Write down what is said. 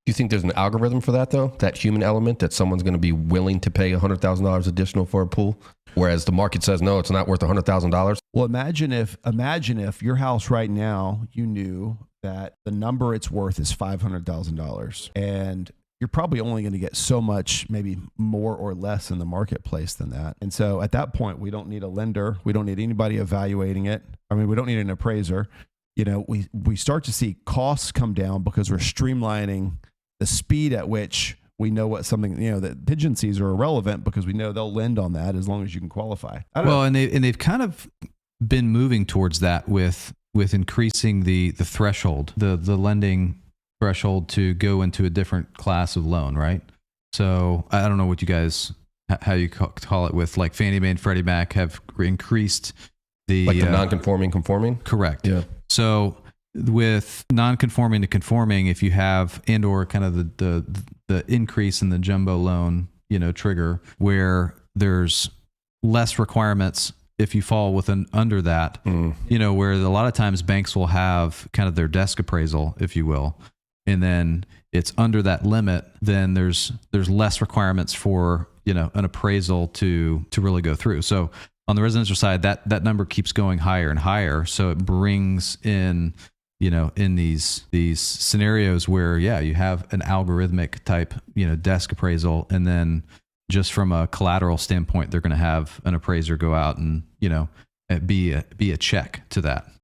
you think there's an algorithm for that, though? That human element, that someone's going to be willing to pay $100,000 additional for a pool, whereas the market says, no, it's not worth $100,000? Well, imagine if your house right now, you knew that the number it's worth is $500,000, and you're probably only going to get so much, maybe more or less in the marketplace than that. And so at that point, we don't need a lender. We don't need anybody evaluating it. I mean, we don't need an appraiser. You know, we start to see costs come down because we're streamlining the speed at which we know what something, you know, that contingencies are irrelevant because we know they'll lend on that as long as you can qualify. Well, and they've kind of been moving towards that with increasing the threshold, the lending threshold to go into a different class of loan, right? So I don't know what you guys, how you call it, with like Fannie Mae and Freddie Mac have increased the non-conforming conforming. Correct. Yeah. So with non-conforming to conforming, if you have and or kind of the increase in the jumbo loan, you know, trigger where there's less requirements if you fall within under that, you know, where a lot of times banks will have kind of their desk appraisal, if you will, and then it's under that limit, then there's less requirements for, you know, an appraisal to really go through. So on the residential side, that number keeps going higher and higher. So it brings in, you know, in these scenarios where, yeah, you have an algorithmic type, you know, desk appraisal, and then just from a collateral standpoint, they're going to have an appraiser go out and, you know, be a check to that.